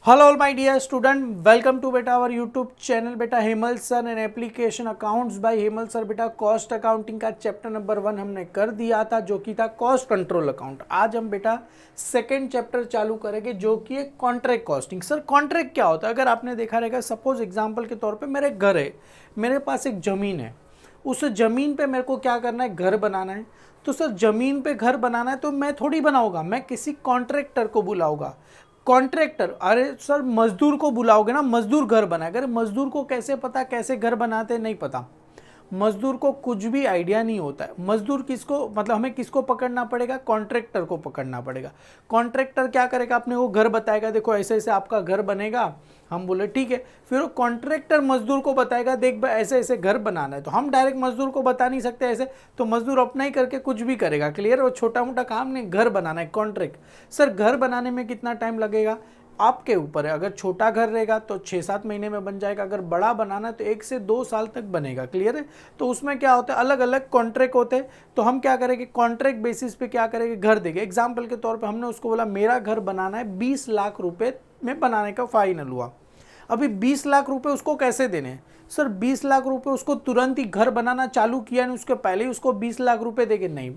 Hello all my dear student, welcome to बेटा our YouTube channel बेटा Hemal sir and application accounts by Hemal sir. बेटा cost accounting का chapter number 1 हमने कर दिया था जो कि था कॉस्ट कंट्रोल अकाउंट। आज हम बेटा सेकंड चैप्टर चालू करेंगे जो कि है कॉन्ट्रैक्ट कॉस्टिंग। सर कॉन्ट्रैक्ट क्या होता है? अगर आपने देखा रहेगा, सपोज एग्जाम्पल के तौर पर मेरे घर है, मेरे पास एक ज़मीन है, उस ज़मीन पे मेरे को क्या करना है, घर बनाना है। तो सर ज़मीन पे घर बनाना है तो मैं थोड़ी बनाऊंगा, मैं किसी कॉन्ट्रैक्टर को बुलाऊंगा। कॉन्ट्रैक्टर, अरे सर मजदूर को बुलाओगे ना, मजदूर घर बनाएगा। अरे मजदूर को कैसे पता कैसे घर बनाते, नहीं पता। मजदूर को कुछ भी आइडिया नहीं होता है। मजदूर किसको, मतलब हमें किसको पकड़ना पड़ेगा? कॉन्ट्रैक्टर को पकड़ना पड़ेगा। कॉन्ट्रैक्टर क्या करेगा, अपने को घर बताएगा, देखो ऐसे ऐसे आपका घर बनेगा। हम बोले ठीक है, फिर वो कॉन्ट्रैक्टर मजदूर को बताएगा, देख भाई ऐसे ऐसे घर बनाना है। तो हम डायरेक्ट मजदूर को बता नहीं सकते ऐसे, तो मजदूर अपना ही करके कुछ भी करेगा। क्लियर? वो छोटा मोटा काम नहीं, घर बनाना है कॉन्ट्रैक्ट। सर घर बनाने में कितना टाइम लगेगा आपके ऊपर है। अगर छोटा घर रहेगा तो 6-7 महीने में बन जाएगा, अगर बड़ा बनाना है तो 1 से 2 साल तक बनेगा। क्लियर है? तो उसमें क्या होता है, अलग अलग कॉन्ट्रैक्ट होते हैं। तो हम क्या करेंगे, कॉन्ट्रैक्ट बेसिस पे क्या करेंगे, घर देंगे। एग्जाम्पल के तौर पे हमने उसको बोला मेरा घर बनाना है 20 लाख रुपए में बनाने का फाइनल हुआ। अभी 20 लाख रुपए उसको कैसे देने हैं? सर 20 लाख रुपए उसको तुरंत ही घर बनाना चालू किया नहीं, उसके पहले ही उसको 20 लाख रुपए देंगे? नहीं,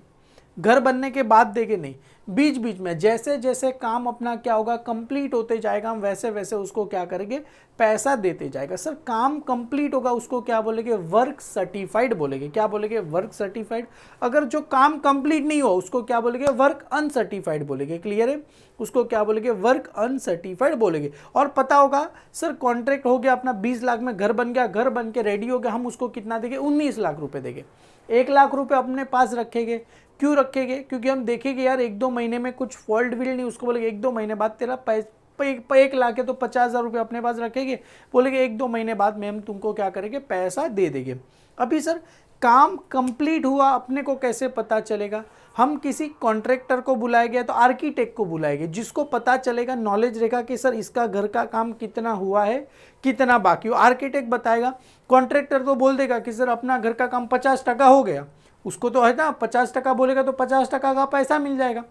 घर बनने के बाद देंगे नहीं, बीच बीच में जैसे जैसे काम अपना क्या होगा, कंप्लीट होते जाएगा, हम वैसे वैसे उसको क्या करेंगे, पैसा देते जाएगा। सर काम कंप्लीट होगा उसको क्या बोलेंगे, वर्क सर्टिफाइड बोलेंगे। क्या बोलेंगे? Work certified. अगर जो काम कंप्लीट नहीं हो उसको क्या बोलेंगे, वर्क अनसर्टिफाइड बोलेंगे। क्लियर है? उसको क्या बोलेंगे, वर्क अनसर्टिफाइड बोलेंगे। और पता होगा सर कॉन्ट्रैक्ट हो गया अपना 20 लाख में, घर बन गया, घर बन के रेडी हो गया, हम उसको कितना देंगे, 19 लाख रुपए देंगे। 1 लाख रुपए अपने पास रखेंगे। क्यों रखेंगे? क्योंकि हम देखेंगे यार 1-2 महीने में कुछ फॉल्ट विल नहीं, उसको बोलेंगे 1-2 महीने बाद तेरा 1 लाख है तो 50,000 रुपये अपने पास रखेंगे, बोलेंगे 1-2 महीने बाद में हम तुमको क्या करेंगे, पैसा दे देंगे। अभी सर काम कंप्लीट हुआ अपने को कैसे पता चलेगा? हम किसी कॉन्ट्रैक्टर को बुलाएंगे या तो आर्किटेक्ट को बुलाएंगे, जिसको पता चलेगा, नॉलेज रहेगा कि सर इसका घर का काम कितना हुआ है, कितना बाकी हो। आर्किटेक्ट बताएगा, कॉन्ट्रैक्टर तो बोल देगा कि सर अपना घर का काम 50% हो गया। उसको तो है ना, 50% बोलेगा तो 50% का पैसा मिल जाएगा।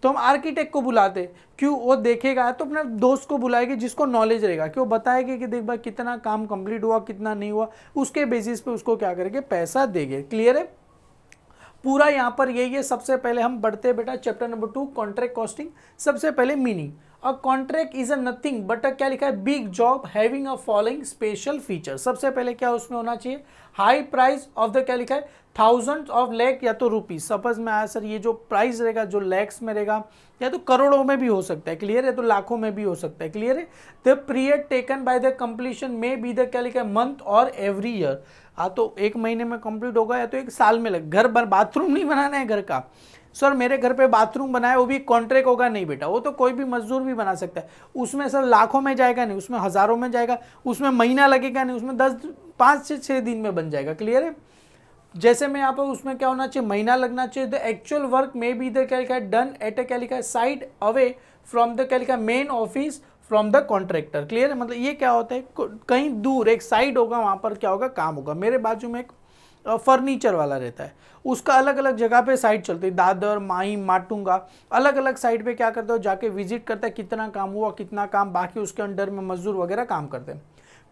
तो हम आर्किटेक्ट को बुलाते, क्यों? वो देखेगा, तो अपने दोस्त को बुलाएंगे जिसको नॉलेज रहेगा, कि वो बताएगा कि देख भाई कितना काम कंप्लीट हुआ, कितना नहीं हुआ, उसके बेसिस पे उसको क्या करेंगे, पैसा देंगे। क्लियर है? पूरा यहाँ पर यही है। सबसे पहले हम बढ़ते हैं बेटा चैप्टर नंबर 2 कॉन्ट्रैक्ट कॉस्टिंग। सबसे पहले meaning, a contract is a nothing but a, क्या लिखा है, big job having a following special feature. सबसे पहले क्या उसमें होना चाहिए, हाई प्राइस ऑफ द, क्या लिखा है, थाउजेंड ऑफ लैख या तो रुपीज। सपोज में आया सर ये जो प्राइस रहेगा जो लैक्स में रहेगा, या तो करोड़ों में भी हो सकता है। क्लियर है? तो लाखों में भी हो सकता है। क्लियर है? The period taken by the completion में बी द, क्या लिखा है, मंथ और एवरी ईयर। तो 1 महीने में कंप्लीट होगा या तो 1 साल में लग। घर बाथरूम नहीं बनाना है घर का, सर मेरे घर पे बाथरूम बनाए, वो भी कॉन्ट्रैक्ट होगा? नहीं बेटा, वो तो कोई भी मजदूर भी बना सकता है। उसमें सर लाखों में जाएगा नहीं, उसमें हजारों में जाएगा, उसमें महीना लगेगा नहीं, उसमें 5 से 6 दिन में बन जाएगा। क्लियर है? जैसे मैं यहाँ पर, उसमें क्या होना चाहिए, महीना लगना चाहिए। द एक्चुअल वर्क में बी द, क्या लिखा है, डन एट ए, क्या लिखा है, साइड अवे फ्रॉम द, क्या लिखा है, main office from the contractor. Clear है? मतलब ये क्या होता है, कहीं दूर एक साइड होगा, वहाँ पर क्या होगा, काम होगा। मेरे बाजू में एक फर्नीचर वाला रहता है, उसका अलग अलग जगह पे साइट चलती है, दादर, माही, माटुंगा, अलग अलग साइट पे क्या करते हो, जाके विजिट करता है, कितना काम हुआ, कितना काम बाकी, उसके अंडर में मजदूर वगैरह काम करते हैं।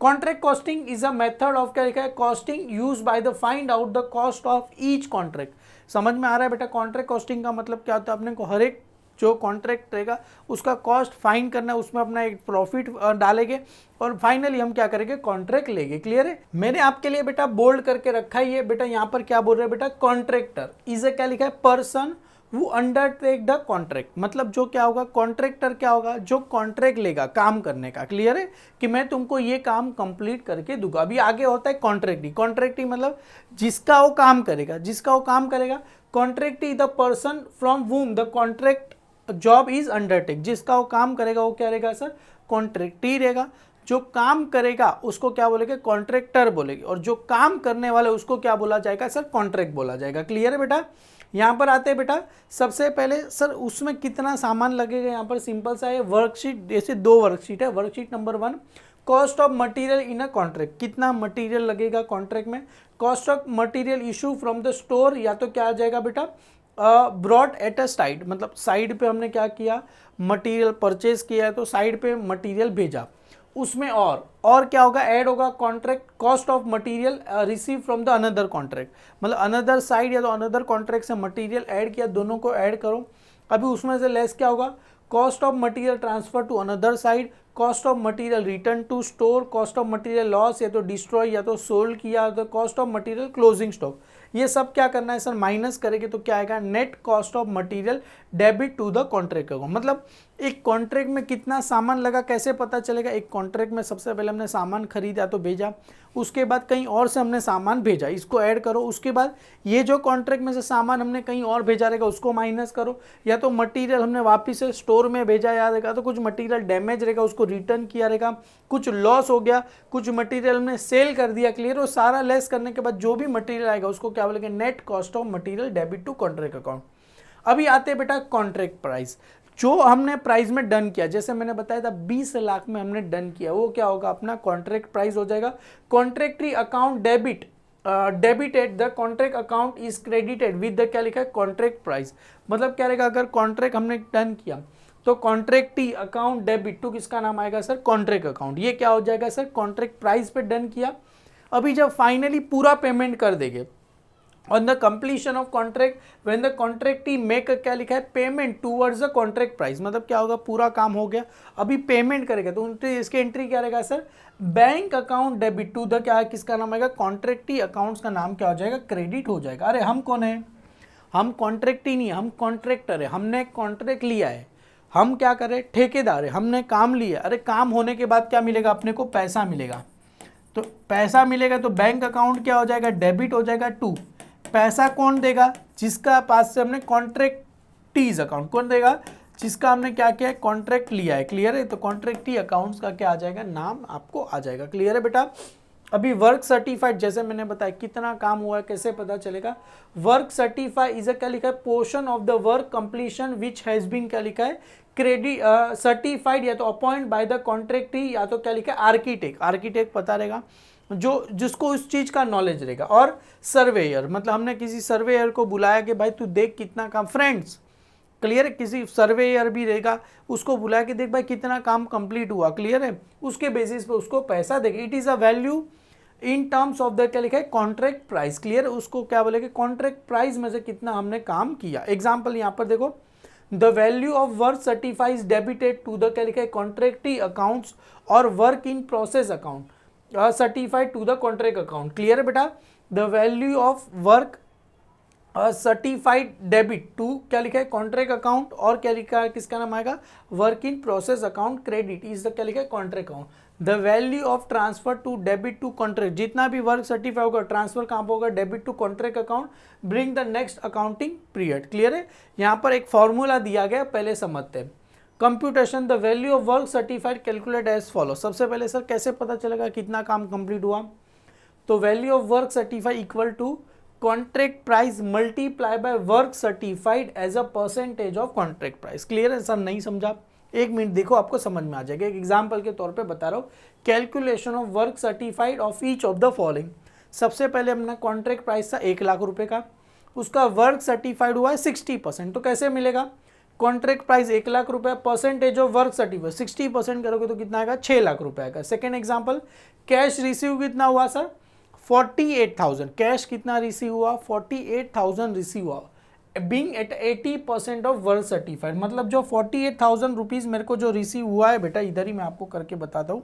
Contract costing is a method of, क्या लिखा है, costing use by the find out the cost of each contract. समझ में आ रहा है बेटा? कॉन्ट्रैक्ट कॉस्टिंग का मतलब क्या होता है, अपने को हर एक जो कॉन्ट्रैक्ट रहेगा उसका कॉस्ट फाइंड करना है, उसमें अपना एक प्रॉफिट डालेंगे और फाइनली हम क्या करेंगे, कॉन्ट्रैक्ट लेंगे। क्लियर है? मैंने आपके लिए बेटा बोल्ड करके रखा ही है बेटा, यहाँ पर क्या बोल रहे हैं बेटा, कॉन्ट्रैक्टर इज ए, क्या लिखा है, पर्सन वो अंडरटेक द कॉन्ट्रैक्ट। मतलब जो क्या होगा, कॉन्ट्रैक्टर क्या होगा, जो कॉन्ट्रैक्ट लेगा काम करने का। क्लियर है? कि मैं तुमको ये काम कंप्लीट करके दूंगा। अभी आगे होता है कॉन्ट्रैक्टी। कॉन्ट्रैक्टी मतलब जिसका वो काम करेगा, जिसका वो काम करेगा। Contractee the person from whom the contract job is undertake. जिसका वो काम करेगा वो क्या रहेगा सर, कॉन्ट्रैक्टी रहेगा। जो काम करेगा उसको क्या बोलेंगे, कॉन्ट्रैक्टर बोलेंगे, और जो काम करने वाले उसको क्या बोला जाएगा सर, कॉन्ट्रैक्ट बोला जाएगा। क्लियर है बेटा? यहाँ पर आते हैं बेटा, सबसे पहले सर उसमें कितना सामान लगेगा, यहाँ पर सिंपल सा है वर्कशीट, जैसे 2 वर्कशीट है। Worksheet number 1, cost of material in a contract, कितना मटेरियल लगेगा कॉन्ट्रैक्ट में। Cost of material issue from the store, या तो क्या आ जाएगा बेटा, ब्रॉट एट अ साइड, मतलब साइड पे हमने क्या किया, मटेरियल परचेज किया है तो साइड पे मटेरियल भेजा, उसमें और क्या होगा, ऐड होगा contract cost of material receive from the another contract, मतलब अनदर साइड या तो अनदर कॉन्ट्रैक्ट से मटेरियल ऐड किया, दोनों को ऐड करो, अभी उसमें से लेस क्या होगा, cost of material transfer to another side, cost of material return to store, cost of material loss या तो डिस्ट्रॉय या तो सोल्ड किया, तो cost of material closing stock, ये सब क्या करना है सर, माइनस करेंगे तो क्या आएगा, net cost of material debit to the contract account. मतलब एक कॉन्ट्रैक्ट में कितना सामान लगा कैसे पता चलेगा, एक कॉन्ट्रैक्ट में सबसे पहले हमने सामान खरीदा तो भेजा, उसके बाद कहीं और से हमने सामान भेजा, इसको ऐड करो, उसके बाद ये जो कॉन्ट्रैक्ट में से सामान हमने कहीं और भेजा रहेगा उसको माइनस करो, या तो मटेरियल हमने वापस से स्टोर में भेजा याद रहेगा तो कुछ मटेरियल डैमेज रहेगा उसको रिटर्न किया रहेगा, कुछ लॉस हो गया, कुछ मटेरियल हमने सेल कर दिया, क्लियर हो, सारा लेस करने के बाद जो भी मटेरियल आएगा उसको क्या बोलेंगे, net cost of material debit to contract account. अभी आते हैं बेटा कॉन्ट्रैक्ट प्राइस, जो हमने प्राइस में डन किया, जैसे मैंने बताया था 20 लाख में हमने डन किया, वो क्या होगा, अपना कॉन्ट्रैक्ट प्राइस हो जाएगा, contractee account debited the contract account is credited with the क्या लिखा है, कॉन्ट्रैक्ट प्राइस, मतलब क्या रहेगा, अगर कॉन्ट्रैक्ट हमने डन किया तो कॉन्ट्रैक्टी अकाउंट डेबिट टू किसका नाम आएगा सर, कॉन्ट्रैक्ट अकाउंट, ये क्या हो जाएगा सर, कॉन्ट्रैक्ट प्राइस पे डन किया। अभी जब फाइनली पूरा पेमेंट कर देंगे on the completion of contract when the contractee make क्या लिखा है, payment towards the contract price, मतलब क्या होगा, पूरा काम हो गया, अभी पेमेंट करेगा तो इसके एंट्री क्या रहेगा sir, bank account debit to the क्या है, किसका नाम आएगा, कॉन्ट्रैक्टी अकाउंट्स का नाम क्या हो जाएगा, क्रेडिट हो जाएगा। अरे हम कौन है, हम कॉन्ट्रैक्टी नहीं, हम कॉन्ट्रैक्टर है, हमने कॉन्ट्रैक्ट लिया है, हम क्या करें, ठेकेदार है, हमने काम लिया, अरे काम होने के बाद क्या मिलेगा, अपने को पैसा मिलेगा, तो पैसा मिलेगा तो बैंक अकाउंट क्या हो जाएगा, डेबिट हो जाएगा टू, पैसा कौन देगा, जिसका पास से हमने कॉन्ट्रैक्टीज अकाउंट, कौन देगा, जिसका हमने क्या किया है, कॉन्ट्रैक्ट लिया है, क्लियर है, तो कॉन्ट्रैक्टी अकाउंट्स का क्या आ जाएगा, नाम आपको आ जाएगा, क्लियर है बेटा। अभी वर्क सर्टिफाइड, जैसे मैंने बताया कितना काम हुआ है कैसे पता चलेगा, वर्क सर्टिफाइड इज क्या लिखा है, portion of the work completion which has been क्या लिखा है, क्रेडिट सर्टिफाइड या तो अपॉइंट बाय द कॉन्ट्रैक्टी या तो क्या लिखा है, आर्किटेक्ट, आर्किटेक्ट पता रहेगा जो जिसको उस चीज का नॉलेज रहेगा, और सर्वेयर, मतलब हमने किसी सर्वेयर को बुलाया कि भाई तू देख कितना काम, फ्रेंड्स क्लियर है, किसी सर्वेयर भी रहेगा उसको बुला के देख भाई कितना काम कंप्लीट हुआ, क्लियर है, उसके बेसिस पे उसको पैसा देगा, it is a value in terms of the क्या लिखा है, कॉन्ट्रैक्ट प्राइस, क्लियर है, उसको क्या बोलेंगे, कॉन्ट्रैक्ट प्राइस में से कितना हमने काम किया। एग्जाम्पल यहाँ पर देखो, the value of work certifies debited to the क्या लिखा है, कॉन्ट्रैक्टी अकाउंट्स और work in process account certified to the contract account, clear है बेटा, the value of work certified debit to क्या लिखा है, कॉन्ट्रैक्ट अकाउंट, और क्या लिखा है, किसका नाम आएगा, work in process account credit is the क्या लिखा है, contract account, the value of transfer to debit to contract, जितना भी वर्क सर्टिफाई होगा ट्रांसफर कहाँ होगा, debit to contract account, bring the next accounting period, clear है। यहाँ पर एक फॉर्मूला दिया गया, पहले समझते हैं, computation the value of work certified calculate as follow, सबसे पहले सर कैसे पता चलेगा कितना काम कंप्लीट हुआ, तो value of work certified equal to contract price multiply by work certified as a percentage of contract price, clear है सर, नहीं समझा, एक मिनट देखो आपको समझ में आ जाएगा, एक एग्जांपल के तौर पे बता रहा हूँ, calculation of work certified of each of the following, सबसे पहले हमने कॉन्ट्रैक्ट प्राइस था 1 लाख रुपए का, उसका वर्क सर्टिफाइड हुआ है 60%, तो कैसे मिलेगा, कॉन्ट्रैक्ट प्राइस 1 लाख रुपए, परसेंटेज ऑफ वर्क सर्टिफाइड 60% करोगे तो कितना आएगा, 6 लाख रुपए आएगा। सेकेंड एग्जाम्पल, कैश रिसीव कितना हुआ सर, 48,000, कैश कितना रिसीव हुआ, 48,000 रिसीव हुआ, being at 80% of work certified, मतलब जो 48,000 रुपीज़ मेरे को जो रिसीव हुआ है बेटा, इधर ही मैं आपको करके बताता हूँ,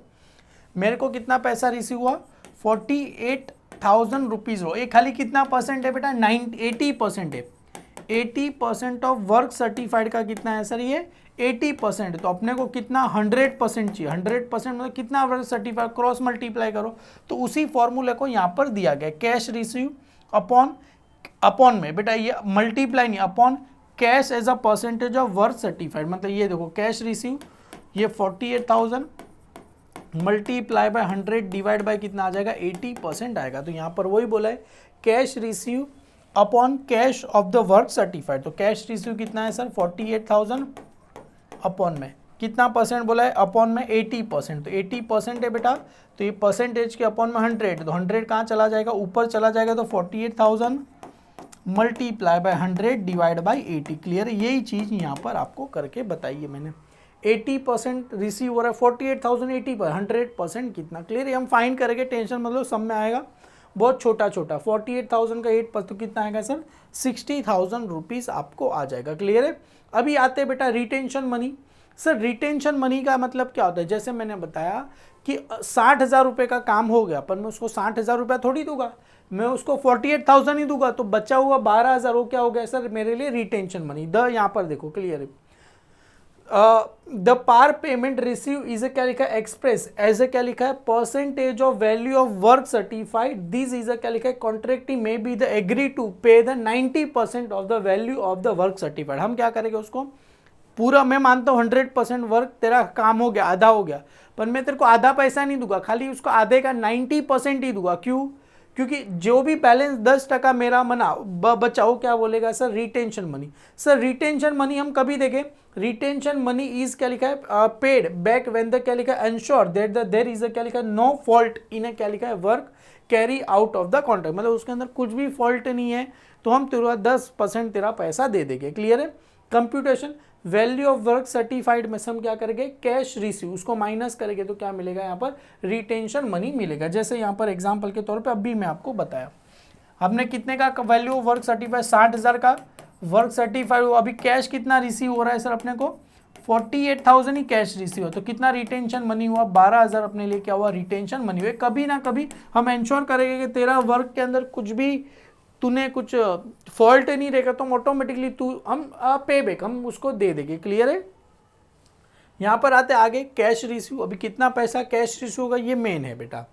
मेरे को कितना पैसा रिसीव हुआ, 48,000 रुपीज़ हो, ये खाली कितना परसेंट है बेटा, 80% है, 80% ऑफ वर्क सर्टिफाइड का कितना है सर, ये 80%, तो अपने को कितना 100% चाहिए, 100% मतलब कितना वर्क सर्टिफाइड, क्रॉस मल्टीप्लाई करो, तो उसी फॉर्मूले को यहाँ पर दिया गया, कैश रिसीव अपॉन में बेटा ये मल्टीप्लाई नहीं, upon cash as a percentage of work certified, मतलब ये देखो कैश रिसीव ये 48,000 मल्टीप्लाई बाय 100 डिवाइड बाय कितना आ जाएगा, 80% आएगा, तो यहाँ पर वही बोला है cash receive upon cash of the work certified, तो कैश रिसीव कितना है सर 48,000 अपॉन में कितना परसेंट बोला है, अपॉन में 80%, तो 80% है बेटा, तो ये परसेंटेज के अपॉन में 100, तो 100 कहाँ चला जाएगा, ऊपर चला जाएगा, तो 48,000 multiply by 100 divide by 80। Clear है, यही चीज़ यहाँ पर आपको करके बताइए मैंने। 80% रिसीव हो रहा है 48,000, 80 पर 100% कितना। क्लियर है, हम फाइंड करेंगे, टेंशन मतलब सब में आएगा बहुत छोटा छोटा। 48,000 का 8% तो कितना आएगा सर, 60,000 रुपीज़ आपको आ जाएगा। क्लियर है। अभी आते हैं बेटा retention money. Sir retention money का मतलब क्या होता है, जैसे मैंने बताया कि 60,000 रुपये का काम हो गया, पर मैं उसको 60,000 रुपया थोड़ी दूंगा, मैं उसको 48,000 ही दूंगा, तो बचा हुआ 12,000 वो क्या हो गया सर मेरे लिए रिटेंशन मनी। द यहाँ पर देखो क्लियर है, the part payment receive is क्या लिखा है, एक्सप्रेस एज ए क्या लिखा है, percentage of value of work certified. This is क्या लिखा है, contractee may be the agree to pay the 90% of the value of the work certified. हम क्या करेंगे उसको पूरा, मैं मानता हूँ 100% वर्क तेरा काम हो गया, आधा हो गया, पर मैं तेरे को आधा पैसा नहीं दूंगा, खाली उसको आधे का 90% ही दूंगा। क्यों, क्योंकि जो भी बैलेंस 10% मेरा मना बचाओ क्या बोलेगा sir, retention money. Sir retention money हम कभी देखें, रिटेंशन मनी इज क्या लिखा है, पेड बैक व्हेन द क्या लिखा है, ensure that the there is क्या लिखा है, नो फॉल्ट इन क्या लिखा है, work carry out of the contract. मतलब उसके अंदर कुछ भी फॉल्ट नहीं है तो हम तेरा 10% तेरा पैसा दे देंगे। क्लियर है। Computation value of work certified में हम क्या करेंगे, कैश रिसीव, उसको माइनस करेंगे तो क्या मिलेगा यहाँ पर, रिटेंशन मनी मिलेगा। जैसे यहाँ पर एग्जांपल के तौर पे अभी मैं आपको बताया, हमने कितने का वैल्यू ऑफ वर्क सर्टिफाइड, 60,000 का वर्क सर्टिफाइड, अभी कैश कितना रिसीव हो रहा है सर अपने को, 48,000 ही कैश रिसीव हो, तो कितना रिटेंशन मनी हुआ, 12,000 अपने लिए क्या हुआ, रिटेंशन मनी हुआ। कभी ना कभी हम इंश्योर करेंगे कि तेरा वर्क के अंदर कुछ भी तूने कुछ फॉल्ट नहीं रहेगा, तो ऑटोमेटिकली हम पे बैक हम उसको दे देंगे। क्लियर है। यहां पर आते आगे कैश रिसीव, अभी कितना पैसा कैश रिसीव होगा, ये मेन है बेटा।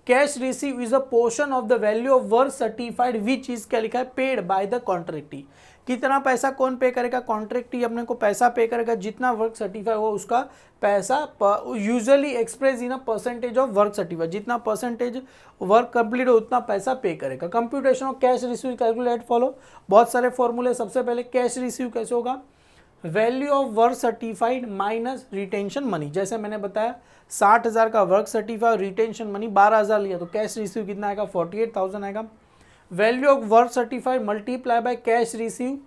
Cash receive is a portion of the value of work certified which is क्या लिखा है, पेड बाय द कॉन्ट्रैक्टी। कितना पैसा कौन पे करेगा, कॉन्ट्रैक्टी अपने को पैसा पे करेगा, जितना वर्क सर्टिफाइड हो उसका पैसा, usually express in a percentage of work certified, जितना परसेंटेज वर्क कंप्लीट हो उतना पैसा पे करेगा। Computation of cash receive calculate follow, बहुत सारे फॉर्मूले। सबसे पहले कैश रिसीव कैसे होगा, value of work certified minus retention money. जैसे मैंने बताया 60,000 का वर्क सर्टिफाइड, रिटेंशन मनी 12,000 लिया, तो कैश रिसीव कितना आएगा, 48,000 आएगा। Value of work certified multiply by cash receive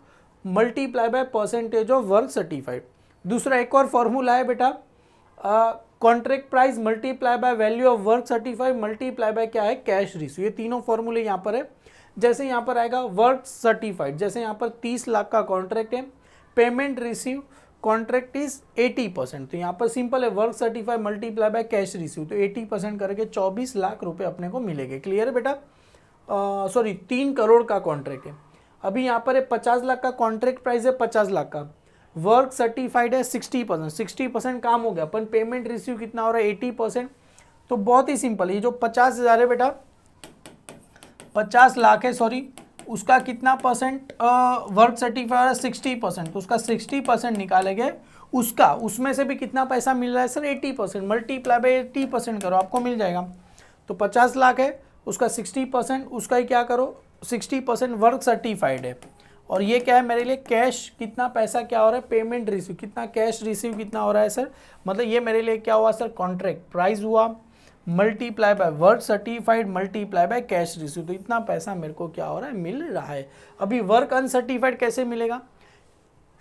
multiply by percentage of work certified. दूसरा एक और फॉर्मूला है बेटा, contract price multiply by value of work certified multiply by क्या है, कैश रिसीव। ये तीनों फॉर्मूले यहाँ पर है। जैसे यहाँ पर आएगा वर्क सर्टिफाइड, जैसे यहाँ पर 30 लाख का कॉन्ट्रैक्ट है, पेमेंट रिसीव कॉन्ट्रैक्ट इज 80%, तो यहाँ पर सिंपल है, work certified multiply by cash receive, तो 80% करके 24 लाख रुपए अपने को मिलेंगे। क्लियर है बेटा। सॉरी 3 करोड़ का कॉन्ट्रैक्ट है। अभी यहाँ पर 50 लाख का कॉन्ट्रैक्ट प्राइस है, 50 लाख का वर्क सर्टिफाइड है 60%, 60% काम हो गया, पर पेमेंट रिसीव कितना हो रहा है 80%। तो बहुत ही सिंपल, ये जो 50,000 है बेटा, 50 लाख है सॉरी, उसका कितना परसेंट वर्क सर्टिफाइड है 60%, तो उसका 60% निकालेंगे, उसका उसमें से भी कितना पैसा मिल रहा है सर 80%, मल्टीप्लाई बाय 80% करो आपको मिल जाएगा। तो 50 लाख है, उसका 60%, उसका ही क्या करो 60% वर्क सर्टिफाइड है, और ये क्या है मेरे लिए कैश, कितना पैसा क्या हो रहा है, पेमेंट रिसीव कितना, कैश रिसीव कितना हो रहा है सर, मतलब ये मेरे लिए क्या हुआ सर, कॉन्ट्रैक्ट प्राइस हुआ multiply by work certified multiply by cash receive, तो इतना पैसा मेरे को क्या हो रहा है, मिल रहा है। अभी वर्क अनसर्टिफाइड कैसे मिलेगा,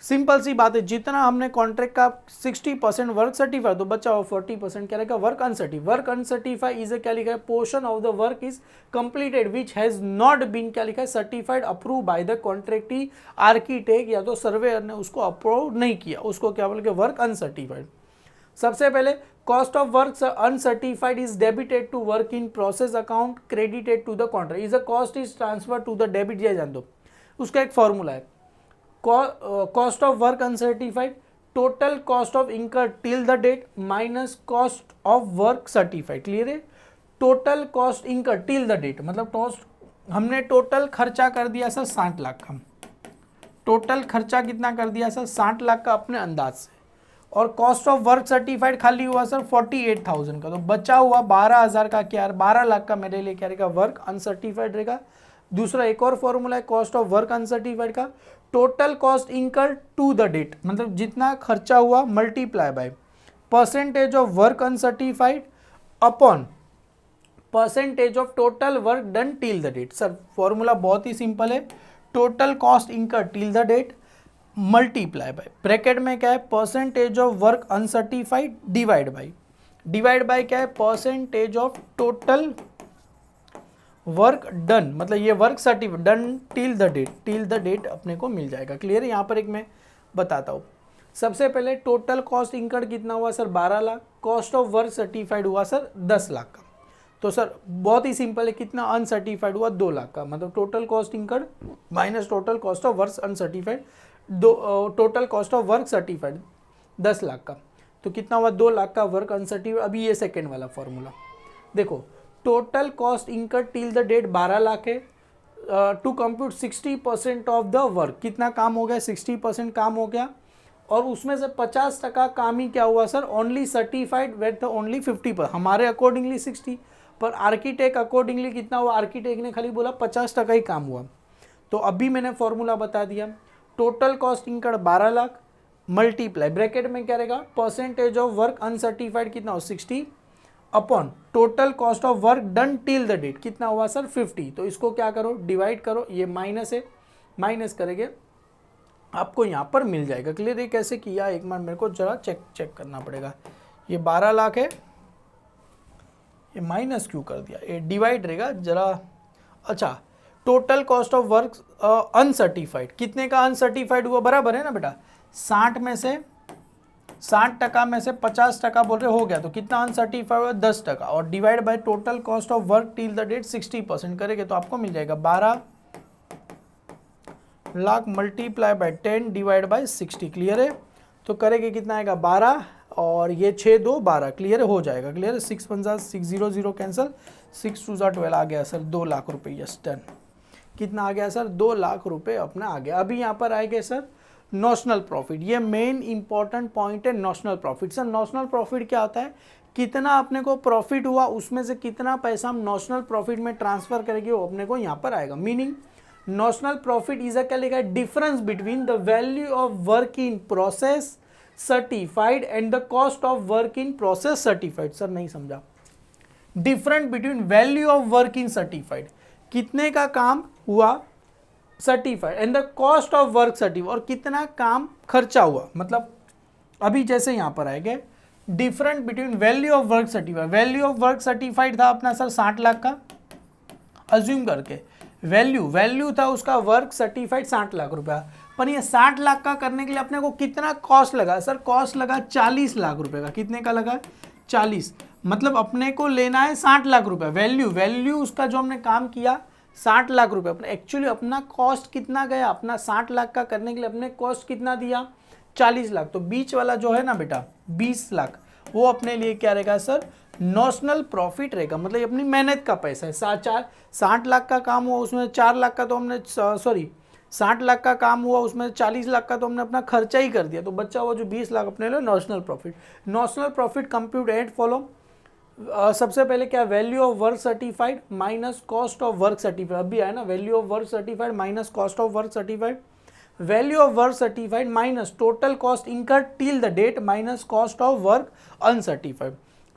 सिंपल सी बात है, जितना हमने कॉन्ट्रैक्ट का 60% वर्क सर्टिफाइड, तो बचा हुआ 40% क्या रहेगा work uncertified. Work uncertified is क्या लिखा है, portion of the work is completed which has not been क्या लिखा है, certified approve by the contractee architect या तो सर्वेयर ने उसको अप्रूव नहीं किया, उसको क्या बोलेंगे वर्क अनसर्टिफाइड। सबसे पहले cost of work uncertified is debited to work in process account credited to the contract, is a cost is transfer to the debit, ये जान दो। उसका एक फॉर्मूला है, cost of work uncertified total cost of incur till the date minus cost of work certified. Clear है। Total cost incur till the date मतलब हमने total खर्चा कर दिया सर 60 लाख का, टोटल खर्चा कितना कर दिया सर 60 लाख का अपने अंदाज से, और कॉस्ट ऑफ वर्क सर्टिफाइड खाली हुआ सर 48,000 का, तो बचा हुआ 12,000 का क्या, 12 लाख का मेरे लिए क्या रहेगा वर्क अनसर्टिफाइड रहेगा। दूसरा एक और फॉर्मूला है कॉस्ट ऑफ वर्क अनसर्टिफाइड का, total cost incurred to the date मतलब जितना खर्चा हुआ multiply by percentage of work uncertified upon percentage of total work done till the date. Sir formula बहुत ही सिंपल है, total cost incur till the date multiply by, bracket में क्या है percentage of work uncertified divide by क्या है percentage of total work done, मतलब ये work certified done till the date अपने को मिल जाएगा। क्लियर है। यहाँ पर एक मैं बताता हूँ। सबसे पहले टोटल कॉस्ट इंकर्ड कितना हुआ sir 12 lakh, cost of work certified हुआ सर 10 लाख का। तो सर बहुत ही सिंपल है, कितना अनसर्टिफाइड हुआ 2 लाख का, मतलब total cost incurred minus total cost of work uncertified, total cost of work certified 10 lakh का, तो कितना हुआ 2 लाख का वर्क अनसर्टिफाइड। अभी ये सेकेंड वाला फॉर्मूला देखो, total cost incurred till the date 12 lakh है, to compute 60% of the work, कितना काम हो गया 60% काम हो गया, और उसमें से 50% काम ही क्या हुआ sir only certified with only 50%, हमारे अकॉर्डिंगली 60, पर आर्किटेक्ट अकॉर्डिंगली कितना हुआ, आर्किटेक्ट ने खाली बोला 50% ही काम हुआ। तो अभी मैंने फॉर्मूला बता दिया, total cost incurred 12 lakh multiply, bracket में क्या रहेगा परसेंटेज ऑफ वर्क अनसर्टिफाइड कितना हो 60 upon total cost of work done till the date कितना हुआ सर 50। तो इसको क्या करो डिवाइड करो, ये माइनस है, माइनस करेंगे आपको यहाँ पर मिल जाएगा। क्लियर है कैसे किया, एक बार मेरे को जरा चेक करना पड़ेगा। ये 12 लाख है, ये माइनस क्यों कर दिया, ये डिवाइड रहेगा जरा। अच्छा, total cost of work uncertified कितने का अनसर्टिफाइड हुआ, बराबर है ना बेटा, 60% में से 50% बोल रहे हो गया, तो कितना अनसर्टिफाइड हुआ 10%, और divide by total cost of work till the date 60% करेंगे तो आपको मिल जाएगा 12 lakh multiply by 10 divide by 60। Clear है। तो करेंगे कितना आएगा 12 और ये 6 2 12। क्लियर हो जाएगा। क्लियर है। 6 1 6 0 0 कैंसिल, 6 2 12 आ गया सर 2 लाख रुपए। Yes done. कितना आ गया सर 2 लाख रुपए अपना आ गया। अभी यहाँ पर आएंगे सर नॉशनल प्रॉफिट। ये मेन इंपॉर्टेंट पॉइंट है notional profit. Sir notional profit क्या होता है, कितना अपने को प्रॉफिट हुआ उसमें से कितना पैसा हम नॉशनल प्रॉफिट में ट्रांसफर करेंगे वो अपने को यहाँ पर आएगा। Meaning notional profit is a क्या लिखा है, difference between the value of work in process certified and the cost of work in process certified. Sir नहीं समझा, different between value of work in certified, कितने का काम हुआ certified, and the cost of work certified, और कितना काम खर्चा हुआ। मतलब अभी जैसे यहां पर आएंगे different between value of work certified. Value of work certified था अपना सर 60 लाख का, अज्यूम करके वैल्यू था उसका वर्क सर्टिफाइड 60 लाख रुपया, पर ये 60 लाख का करने के लिए अपने को कितना कॉस्ट लगा सर, कॉस्ट लगा 40 लाख रुपए का। कितने का लगा 40, मतलब अपने को लेना है 60 लाख रुपए। वैल्यू उसका जो हमने काम किया 60 लाख रुपए, अपने एक्चुअली अपना कॉस्ट कितना गया, अपना 60 लाख का करने के लिए अपने कॉस्ट कितना दिया 40 लाख। तो बीच वाला जो है ना बेटा 20 लाख, वो अपने लिए क्या रहेगा सर नॉशनल प्रॉफिट रहेगा। मतलब अपनी मेहनत का पैसा है। 60 लाख का काम हुआ उसमें 4 लाख का तो हमने 60 लाख का काम हुआ उसमें 40 लाख का तो हमने अपना खर्चा ही कर दिया, तो बच्चा हुआ जो 20 लाख अपने लिए notional profit. Notional profit compute at follow. सबसे पहले क्या, value of work certified minus cost of work certified. अभी आया ना, value of work certified minus cost of work certified. Value of work certified minus total cost incurred till the date minus cost of work uncertified.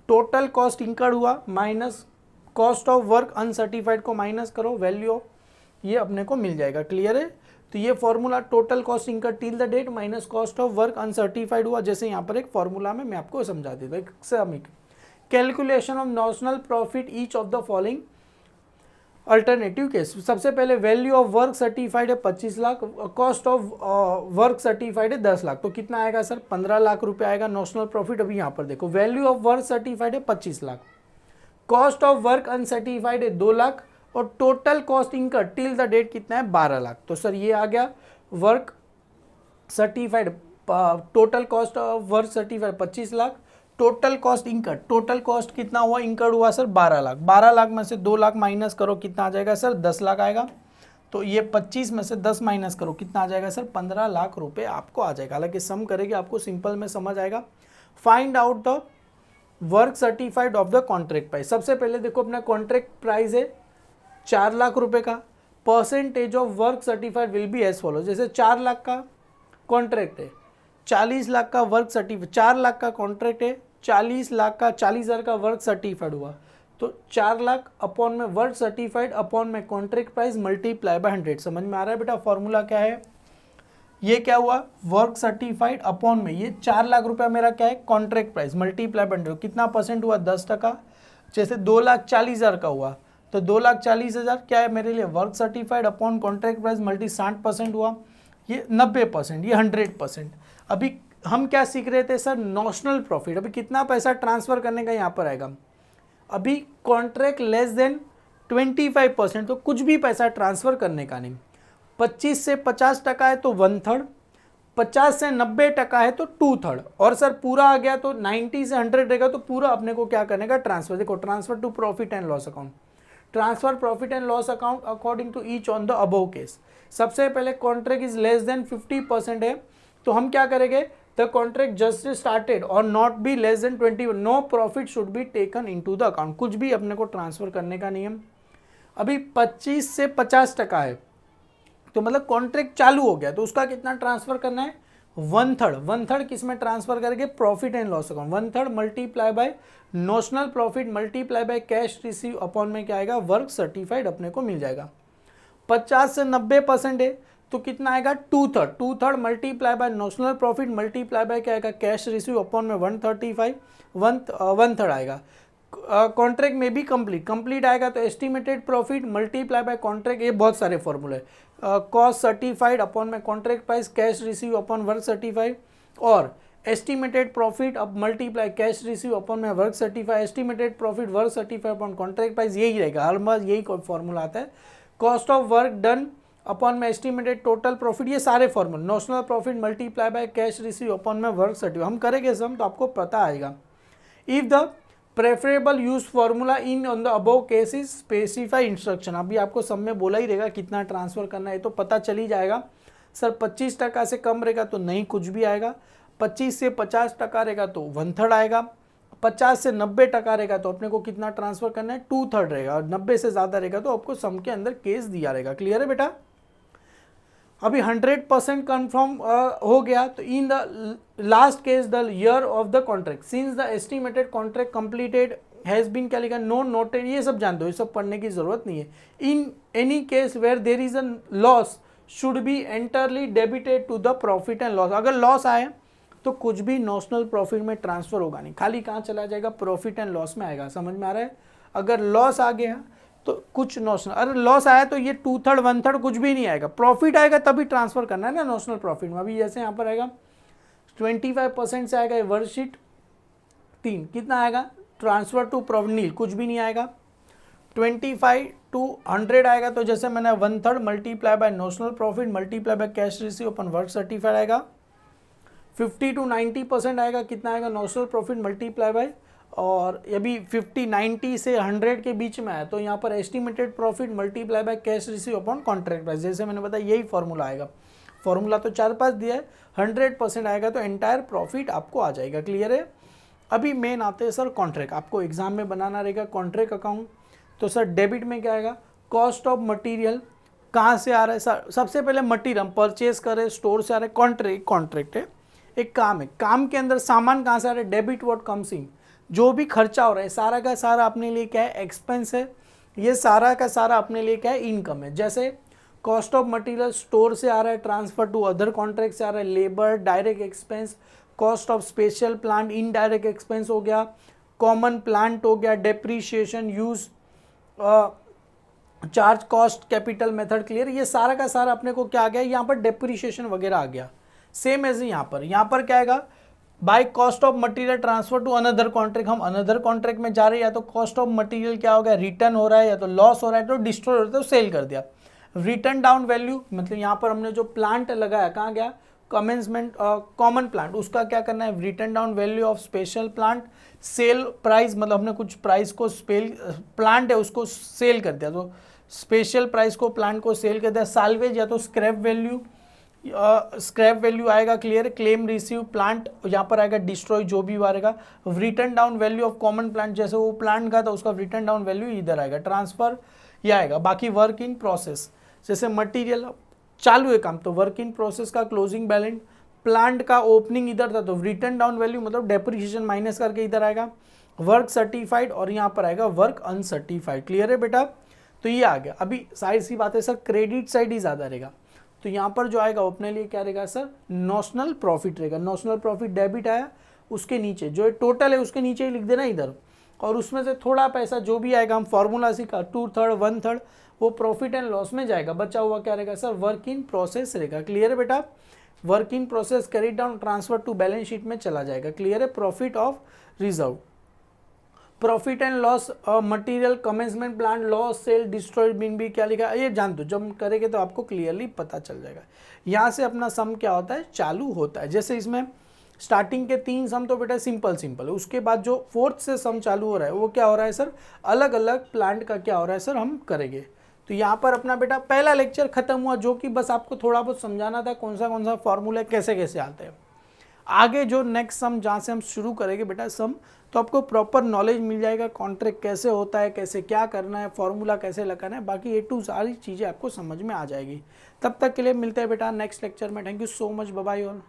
Total cost incurred हुआ minus cost of work uncertified को minus करो, value of ये अपने को मिल जाएगा। Clear है। तो ये formula total cost incurred till the date minus cost of work uncertified हुआ। जैसे यहाँ पर एक फॉर्मूला में मैं आपको समझा देता हूँ, example calculation of notional profit each of the following alternative case. सबसे पहले वैल्यू ऑफ वर्क सर्टिफाइड है 25 lakh, cost of work certified है 10 लाख, तो कितना आएगा सर 15 लाख रुपए आएगा नॉशनल प्रॉफिट। अभी यहाँ पर देखो वैल्यू ऑफ वर्क सर्टिफाइड है 25 lakh, cost of work uncertified है 2 लाख, और total cost incurred till the date कितना है 12 लाख। तो सर ये आ गया work certified, total cost of work certified 25 lakh, total cost incurred, total cost कितना हुआ इंकर्ड हुआ सर 12 लाख। 12 लाख में से 2 लाख माइनस करो कितना आ जाएगा सर 10 लाख आएगा। तो ये 25 में से 10 माइनस करो कितना आ जाएगा सर 15 लाख रुपए आपको आ जाएगा। हालांकि सम करेंगे आपको सिंपल में समझ आएगा। Find out the work certified of the contract price. सबसे पहले देखो अपना कॉन्ट्रैक्ट प्राइस है 4 लाख रुपए का, percentage of work certified will be as follow. जैसे 4 लाख का कॉन्ट्रैक्ट है, 40 लाख का वर्क सर्टिफाइड, 4 लाख का कॉन्ट्रैक्ट है, 40 लाख का 40,000 का वर्क सर्टिफाइड हुआ, तो 4 लाख अपॉन में वर्क सर्टिफाइड अपॉन में कॉन्ट्रैक्ट प्राइस मल्टीप्लाई बाय 100। समझ में आ रहा है बेटा फॉर्मूला क्या है? ये क्या हुआ, वर्क सर्टिफाइड अपॉन में ये 4 लाख रुपया मेरा क्या है, कॉन्ट्रैक्ट प्राइस मल्टीप्लाई बाय 100। कितना परसेंट हुआ, 10%। जैसे 2,40,000 का हुआ तो 2,40,000 क्या है मेरे लिए, work certified upon contract price multi 60% हुआ, ये 90%, ये 100%। अभी हम क्या सीख रहे थे सर, नॉशनल प्रॉफिट। अभी कितना पैसा ट्रांसफर करने का यहाँ पर आएगा, अभी कॉन्ट्रैक्ट लेस देन 25%, तो कुछ भी पैसा ट्रांसफर करने का नहीं। 25 से 50% है तो 1/3, 50 से 90% है तो 2/3, और सर पूरा आ गया तो 90 से 100 रहेगा तो पूरा अपने को क्या करने का, ट्रांसफर। देखो transfer to profit and loss account, transfer profit and loss account according to each on the above case. सबसे पहले कॉन्ट्रैक्ट इज लेस देन 50% है तो हम क्या करेंगे, द कॉन्ट्रैक्ट जस्ट स्टार्टेड और not be less than 20, no profit should be taken into the account, कुछ भी अपने को ट्रांसफर करने का नियम। अभी 25 से 50% है तो मतलब कॉन्ट्रैक्ट चालू हो गया तो उसका कितना ट्रांसफर करना है, 1/3। 1/3 किस में ट्रांसफर करेंगे, profit and loss account. 1/3 multiply by notional profit multiply by cash receive upon में क्या आएगा, वर्क सर्टिफाइड अपने को मिल जाएगा। 50 से 90% है तो कितना आएगा, 2/3। 2/3 multiply by notional profit multiply by क्या आएगा, कैश रिसीव अपॉन में 135, 1/3 आएगा। कॉन्ट्रैक्ट में भी कंप्लीट आएगा तो estimated profit multiply by contract, ये बहुत सारे फॉर्मूले, कॉस्ट सर्टिफाइड अपॉन में contract price cash receive upon work certified, और एस्टिमेटेड प्रॉफिट अब मल्टीप्लाई कैश रिसीव अपॉन में work certified, estimated profit work certified upon contract price, यही रहेगा हर बार यही फॉर्मूला आता है। Cost of work done upon में एस्टिमेटेड टोटल प्रॉफिट, ये सारे फॉर्मूले, notional profit multiply by cash receive upon में वर्क सर्टिफाइड, हम करेंगे सम तो आपको पता आएगा। If the preferable use formula in on the above case is specify instruction, अभी आपको सब में बोला ही रहेगा कितना ट्रांसफर करना है तो पता चल ही जाएगा। सर 25% से कम रहेगा तो नहीं कुछ भी आएगा, 25 से 50% रहेगा तो 1/3 आएगा, 50 से 90% रहेगा तो अपने को कितना ट्रांसफर करना है, 2/3 रहेगा, और 90 से ज़्यादा रहेगा तो आपको सम के अंदर केस दिया रहेगा। क्लियर है बेटा? अभी 100% कन्फर्म हो गया तो in the last case the year of the contract since the estimated contract completed has been क्या लिखा, नो नोटेड, ये सब जानते हो, ये सब पढ़ने की जरूरत नहीं है। In any case where there is a loss should be entirely debited to the profit and loss, अगर लॉस आए तो कुछ भी नॉशनल प्रॉफिट में ट्रांसफर होगा नहीं, खाली कहाँ चला जाएगा, प्रॉफिट एंड लॉस में आएगा। समझ में आ रहा है? अगर लॉस आ गया तो कुछ नॉशनल, अरे लॉस आया तो ये 2/3 1/3 कुछ भी नहीं आएगा, प्रॉफिट आएगा तभी ट्रांसफर करना है ना नॉशनल प्रॉफिट में। अभी जैसे यहाँ पर आएगा 25% से आएगा वर्कशीट 3, कितना आएगा, ट्रांसफर टू प्रॉफिट नील, कुछ भी नहीं आएगा। 25 to 100 आएगा तो जैसे मैंने 1/3 multiply by notional profit multiply by cash receive upon work certified आएगा। 50 to 90% आएगा, कितना आएगा, नॉशनल प्रॉफिट मल्टीप्लाई बाय, और अभी 50 90 से 100 के बीच में आया तो यहाँ पर estimated profit multiply by cash receive upon contract price, जैसे मैंने बताया यही फॉर्मूला आएगा। फॉर्मूला तो 4-5 दिया है, 100% आएगा तो एंटायर प्रॉफिट आपको आ जाएगा। क्लियर है? अभी मेन आते हैं सर कॉन्ट्रैक्ट, आपको एग्जाम में बनाना रहेगा कॉन्ट्रैक्ट अकाउंट। तो सर डेबिट में क्या आएगा, कॉस्ट ऑफ मटीरियल कहाँ से आ रहा है सर, सबसे पहले मटीरियल हम परचेज करें स्टोर से आ रहा है, कॉन्ट्रैक्ट है, एक काम है, काम के अंदर सामान कहाँ से आ रहा है, डेबिट व्हाट कम्स इन, जो भी खर्चा हो रहा है सारा का सारा अपने लिए क्या है, एक्सपेंस है, ये सारा का सारा अपने लिए क्या है, इनकम है। जैसे कॉस्ट ऑफ मटेरियल स्टोर से आ रहा है, ट्रांसफर टू अदर कॉन्ट्रैक्ट से आ रहा है, labour direct expense, cost of special plant indirect expense हो गया, कॉमन प्लांट हो गया, depreciation use charge cost capital method. Clear? ये सारा का सारा अपने को क्या आ गया, यहाँ पर डेप्रीशिएशन वगैरह आ गया। सेम एज यहाँ पर क्या आएगा, by cost of material transfer to another contract, हम अनदर कॉन्ट्रैक्ट में जा रहे हैं, या तो कॉस्ट ऑफ मटेरियल क्या हो गया, रिटर्न हो रहा है, या तो लॉस हो रहा है, तो डिस्ट्रॉय हो रहा है तो सेल कर दिया। रिटर्न डाउन वैल्यू मतलब यहाँ पर हमने जो प्लांट लगाया कहाँ गया, कमेंसमेंट कॉमन प्लांट, उसका क्या करना है, return down value of special plant, sale price मतलब हमने कुछ प्राइस को प्लांट है उसको सेल कर दिया तो स्पेशल प्राइस को प्लांट को सेल कर दिया। साल्वेज या तो स्क्रैप वैल्यू, स्क्रैप वैल्यू आएगा। क्लियर? क्लेम रिसीव प्लांट यहाँ पर आएगा, डिस्ट्रॉय जो भी आएगा। Return down value of common plant, जैसे वो प्लांट का था उसका रिटर्न डाउन वैल्यू इधर आएगा। ट्रांसफर ये आएगा। बाकी वर्क इन प्रोसेस, जैसे मटेरियल चालू है काम तो वर्क इन प्रोसेस का क्लोजिंग बैलेंस, प्लांट का ओपनिंग इधर था तो रिटर्न डाउन वैल्यू मतलब डेप्रिसिएशन माइनस करके इधर आएगा। वर्क सर्टिफाइड और यहाँ पर आएगा वर्क अनसर्टिफाइड। क्लियर है बेटा? तो ये आ गया। अभी साइड सी बात है सर, क्रेडिट साइड ही ज़्यादा रहेगा, तो यहाँ पर जो आएगा वो अपने लिए क्या रहेगा सर, नॉशनल प्रॉफिट रहेगा। नॉशनल प्रॉफिट डेबिट आया, उसके नीचे जो टोटल है उसके नीचे ही लिख देना इधर, और उसमें से थोड़ा पैसा जो भी आएगा, हम फॉर्मूला सीखा 2/3 1/3, वो प्रॉफिट एंड लॉस में जाएगा। बचा हुआ क्या रहेगा सर, वर्क इन प्रोसेस रहेगा। क्लियर है बेटा? Work in process carry down transfer to balance sheet में चला जाएगा। क्लियर है? Profit of reserve, profit and loss material commencement plan, loss sale destroyed been भी क्या लिखा है ये जान दो, जब करेंगे तो आपको क्लियरली पता चल जाएगा। यहाँ से अपना सम क्या होता है, चालू होता है। जैसे इसमें स्टार्टिंग के 3 सम तो बेटा सिंपल है, उसके बाद जो 4th से सम चालू हो रहा है वो क्या हो रहा है सर, अलग अलग प्लांट का क्या हो रहा है सर, हम करेंगे। तो यहाँ पर अपना बेटा पहला लेक्चर खत्म हुआ, जो कि बस आपको थोड़ा बहुत समझाना था कौन सा फॉर्मूला कैसे कैसे आते हैं। आगे जो नेक्स्ट सम जहाँ से हम शुरू करेंगे बेटा सम, तो आपको प्रॉपर नॉलेज मिल जाएगा, कॉन्ट्रैक्ट कैसे होता है, कैसे क्या करना है, फॉर्मूला कैसे लगाना है, बाकी A to सारी चीज़ें आपको समझ में आ जाएगी। तब तक के लिए मिलते हैं बेटा नेक्स्ट लेक्चर में। Thank you so much, bye bye all.